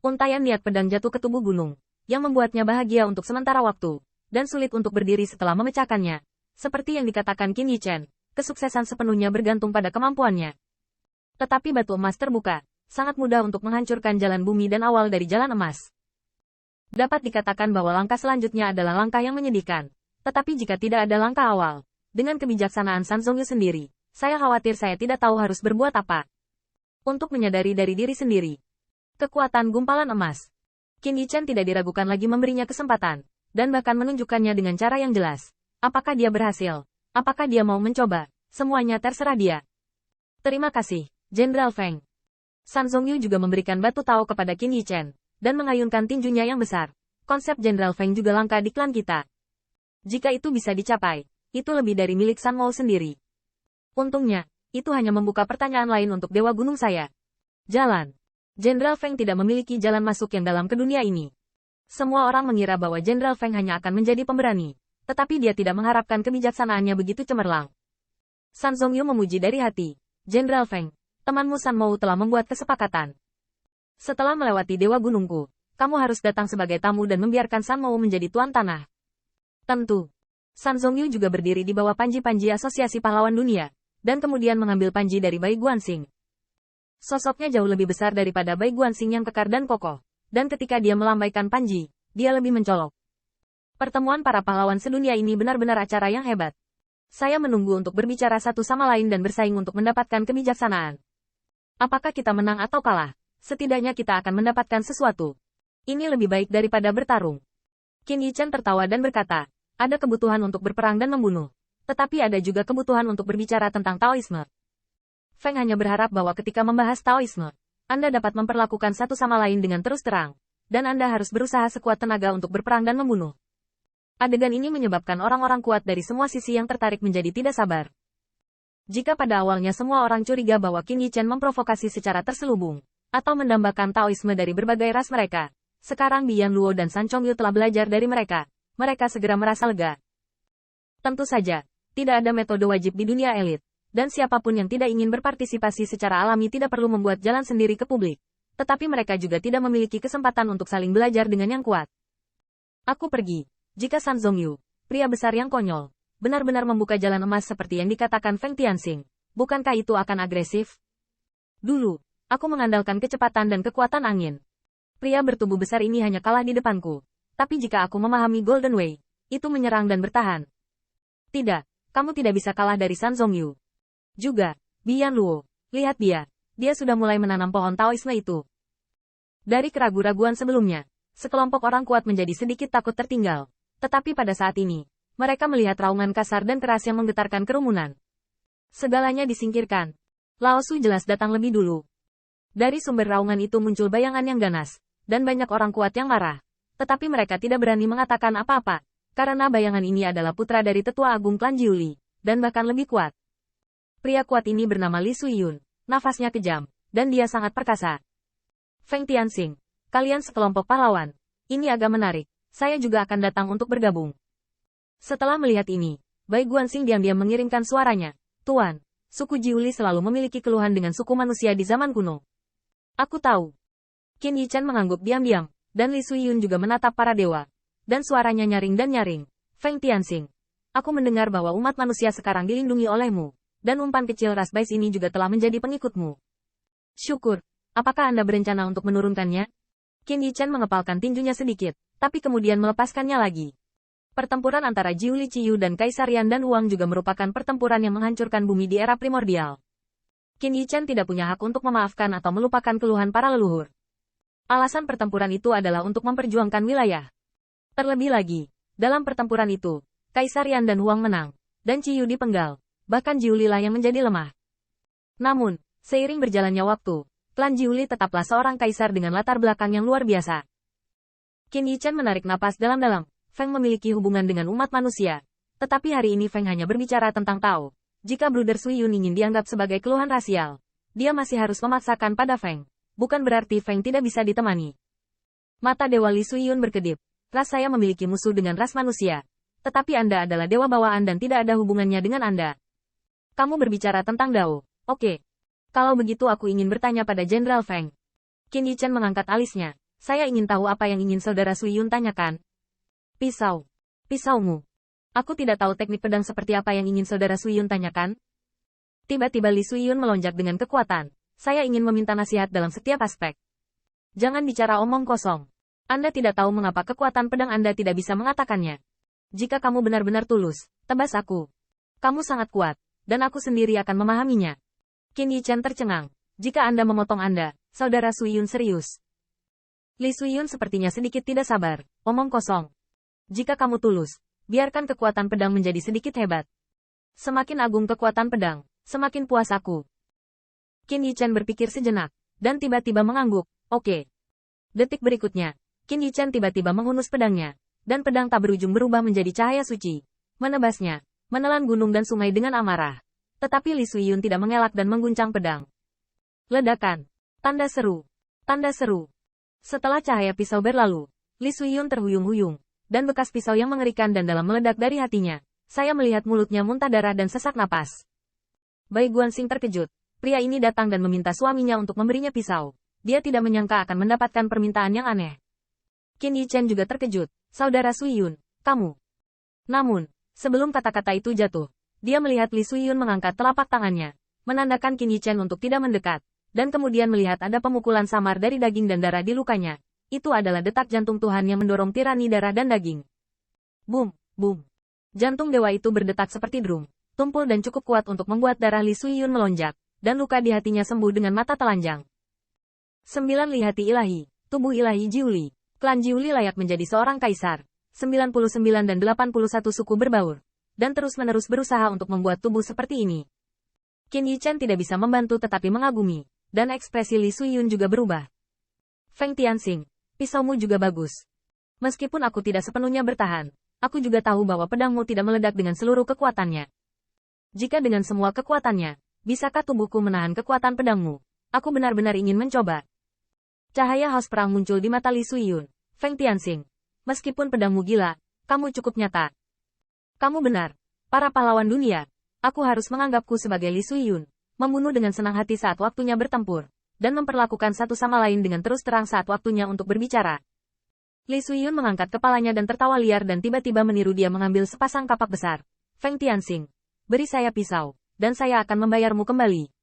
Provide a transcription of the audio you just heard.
Untaian niat pedang jatuh ke tubuh gunung, yang membuatnya bahagia untuk sementara waktu, dan sulit untuk berdiri setelah memecahkannya. Seperti yang dikatakan Qin Yichen, kesuksesan sepenuhnya bergantung pada kemampuannya. Tetapi batu emas terbuka, sangat mudah untuk menghancurkan jalan bumi dan awal dari jalan emas. Dapat dikatakan bahwa langkah selanjutnya adalah langkah yang menyedihkan. Tetapi jika tidak ada langkah awal, dengan kebijaksanaan San Zongyu sendiri, saya khawatir saya tidak tahu harus berbuat apa. Untuk menyadari dari diri sendiri. Kekuatan gumpalan emas. Qin Yichen tidak diragukan lagi memberinya kesempatan, dan bahkan menunjukkannya dengan cara yang jelas. Apakah dia berhasil? Apakah dia mau mencoba? Semuanya terserah dia. Terima kasih, Jenderal Feng. San Zongyu juga memberikan batu tao kepada Qin Yichen, dan mengayunkan tinjunya yang besar. Konsep Jenderal Feng juga langka di klan kita. Jika itu bisa dicapai, itu lebih dari milik San Mou sendiri. Untungnya, itu hanya membuka pertanyaan lain untuk Dewa Gunung saya. Jalan. Jenderal Feng tidak memiliki jalan masuk yang dalam ke dunia ini. Semua orang mengira bahwa Jenderal Feng hanya akan menjadi pemberani, tetapi dia tidak mengharapkan kebijaksanaannya begitu cemerlang. San Zongyu memuji dari hati. Jenderal Feng, temanmu San Mou telah membuat kesepakatan. Setelah melewati Dewa Gunungku, kamu harus datang sebagai tamu dan membiarkan San Mou menjadi tuan tanah. Tentu. San Zongyu juga berdiri di bawah panji-panji Asosiasi Pahlawan Dunia, dan kemudian mengambil panji dari Bai Guanxing. Sosoknya jauh lebih besar daripada Bai Guanxing yang kekar dan kokoh, dan ketika dia melambaikan panji, dia lebih mencolok. Pertemuan para pahlawan sedunia ini benar-benar acara yang hebat. Saya menunggu untuk berbicara satu sama lain dan bersaing untuk mendapatkan kebijaksanaan. Apakah kita menang atau kalah? Setidaknya kita akan mendapatkan sesuatu. Ini lebih baik daripada bertarung. Qin Yichen tertawa dan berkata, ada kebutuhan untuk berperang dan membunuh. Tetapi ada juga kebutuhan untuk berbicara tentang Taoisme. Feng hanya berharap bahwa ketika membahas Taoisme, Anda dapat memperlakukan satu sama lain dengan terus terang, dan Anda harus berusaha sekuat tenaga untuk berperang dan membunuh. Adegan ini menyebabkan orang-orang kuat dari semua sisi yang tertarik menjadi tidak sabar. Jika pada awalnya semua orang curiga bahwa Qin Yichen memprovokasi secara terselubung, atau mendambakan Taoisme dari berbagai ras mereka, sekarang Bian Luo dan San Chongyu telah belajar dari mereka. Mereka segera merasa lega. Tentu saja, tidak ada metode wajib di dunia elit, dan siapapun yang tidak ingin berpartisipasi secara alami tidak perlu membuat jalan sendiri ke publik. Tetapi mereka juga tidak memiliki kesempatan untuk saling belajar dengan yang kuat. Aku pergi. Jika San Zongyu, pria besar yang konyol, benar-benar membuka jalan emas seperti yang dikatakan Feng Tianxing, bukankah itu akan agresif? Dulu, aku mengandalkan kecepatan dan kekuatan angin. Pria bertubuh besar ini hanya kalah di depanku. Tapi jika aku memahami Golden Way, itu menyerang dan bertahan. Tidak, kamu tidak bisa kalah dari San Zongyu. Juga, Bian Luo, lihat dia. Dia sudah mulai menanam pohon Taoisme itu. Dari keraguan-raguan sebelumnya, sekelompok orang kuat menjadi sedikit takut tertinggal. Tetapi pada saat ini, mereka melihat raungan kasar dan keras yang menggetarkan kerumunan. Segalanya disingkirkan. Lao Su jelas datang lebih dulu. Dari sumber raungan itu muncul bayangan yang ganas, dan banyak orang kuat yang marah. Tetapi mereka tidak berani mengatakan apa-apa, karena bayangan ini adalah putra dari tetua agung klan Jiuli, dan bahkan lebih kuat. Pria kuat ini bernama Li Suiyun, nafasnya kejam, dan dia sangat perkasa. Feng Tianxing, kalian sekelompok pahlawan. Ini agak menarik, saya juga akan datang untuk bergabung. Setelah melihat ini, Bai Guanxing diam-diam mengirimkan suaranya. Tuan, suku Jiuli selalu memiliki keluhan dengan suku manusia di zaman kuno. Aku tahu. Qin Yichen mengangguk diam-diam, dan Li Suiyun juga menatap para dewa. Dan suaranya nyaring dan nyaring. Feng Tianxing, aku mendengar bahwa umat manusia sekarang dilindungi olehmu. Dan umpan kecil ras Bais ini juga telah menjadi pengikutmu. Syukur. Apakah Anda berencana untuk menurunkannya? Qin Yichen mengepalkan tinjunya sedikit, tapi kemudian melepaskannya lagi. Pertempuran antara Jiuli Qiyu dan Kaisar Yan dan Huang juga merupakan pertempuran yang menghancurkan bumi di era primordial. Qin Yichen tidak punya hak untuk memaafkan atau melupakan keluhan para leluhur. Alasan pertempuran itu adalah untuk memperjuangkan wilayah. Terlebih lagi, dalam pertempuran itu, Kaisar Yan dan Huang menang, dan Qiyu dipenggal. Bahkan Jiuli lah yang menjadi lemah. Namun, seiring berjalannya waktu, klan Jiuli tetaplah seorang kaisar dengan latar belakang yang luar biasa. Qin Yichen menarik napas dalam-dalam. Feng memiliki hubungan dengan umat manusia. Tetapi hari ini Feng hanya berbicara tentang Tao. Jika Bruder Suiyun ingin dianggap sebagai keluhan rasial, dia masih harus memaksakan pada Feng. Bukan berarti Feng tidak bisa ditemani. Mata Dewa Li Suiyun berkedip. Ras saya memiliki musuh dengan ras manusia. Tetapi Anda adalah dewa bawaan dan tidak ada hubungannya dengan Anda. Kamu berbicara tentang Dao. Oke. Kalau begitu aku ingin bertanya pada Jenderal Feng. Qin Yichen mengangkat alisnya. Saya ingin tahu apa yang ingin saudara Sui Yun tanyakan. Pisau. Pisaumu. Aku tidak tahu teknik pedang seperti apa yang ingin saudara Sui Yun tanyakan. Tiba-tiba Li Sui Yun melonjak dengan kekuatan. Saya ingin meminta nasihat dalam setiap aspek. Jangan bicara omong kosong. Anda tidak tahu mengapa kekuatan pedang Anda tidak bisa mengatakannya. Jika kamu benar-benar tulus, tebas aku. Kamu sangat kuat, dan aku sendiri akan memahaminya. Qin Yichen tercengang. Jika Anda memotong Anda, saudara Sui Yun serius. Li Sui Yun sepertinya sedikit tidak sabar. Omong kosong. Jika kamu tulus, biarkan kekuatan pedang menjadi sedikit hebat. Semakin agung kekuatan pedang, semakin puas aku. Qin Yichen berpikir sejenak, dan tiba-tiba mengangguk. Oke. Detik berikutnya, Qin Yichen tiba-tiba menghunus pedangnya, dan pedang tak berujung berubah menjadi cahaya suci. Menebasnya, menelan gunung dan sungai dengan amarah. Tetapi Li Sui Yun tidak mengelak dan mengguncang pedang. Ledakan. Tanda seru. Tanda seru. Setelah cahaya pisau berlalu, Li Sui Yun terhuyung-huyung, dan bekas pisau yang mengerikan dan dalam meledak dari hatinya. Saya melihat mulutnya muntah darah dan sesak napas. Bai Guanxing terkejut. Pria ini datang dan meminta suaminya untuk memberinya pisau. Dia tidak menyangka akan mendapatkan permintaan yang aneh. Qin Yichen juga terkejut. Saudara Sui Yun, kamu. Namun, sebelum kata-kata itu jatuh, dia melihat Li Sui Yun mengangkat telapak tangannya, menandakan Qin Yichen untuk tidak mendekat. Dan kemudian melihat ada pemukulan samar dari daging dan darah di lukanya. Itu adalah detak jantung Tuhan yang mendorong tirani darah dan daging. Boom, boom. Jantung dewa itu berdetak seperti drum, tumpul dan cukup kuat untuk membuat darah Li Sui Yun melonjak, dan luka di hatinya sembuh dengan mata telanjang. 9 Li hati ilahi, tubuh ilahi Jiuli. Klan Jiuli layak menjadi seorang kaisar. 99 dan 81 suku berbaur, dan terus-menerus berusaha untuk membuat tubuh seperti ini. Qin Yichen tidak bisa membantu tetapi mengagumi. Dan ekspresi Li Sui Yun juga berubah. Feng Tianxing, pisaumu juga bagus. Meskipun aku tidak sepenuhnya bertahan, aku juga tahu bahwa pedangmu tidak meledak dengan seluruh kekuatannya. Jika dengan semua kekuatannya, bisakah tubuhku menahan kekuatan pedangmu? Aku benar-benar ingin mencoba. Cahaya haus perang muncul di mata Li Sui Yun. Feng Tianxing, meskipun pedangmu gila, kamu cukup nyata. Kamu benar. Para pahlawan dunia, aku harus menganggapku sebagai Li Sui Yun. Membunuh dengan senang hati saat waktunya bertempur, dan memperlakukan satu sama lain dengan terus terang saat waktunya untuk berbicara. Li Sui Yun mengangkat kepalanya dan tertawa liar dan tiba-tiba meniru dia mengambil sepasang kapak besar. Feng Tianxing, beri saya pisau, dan saya akan membayarmu kembali.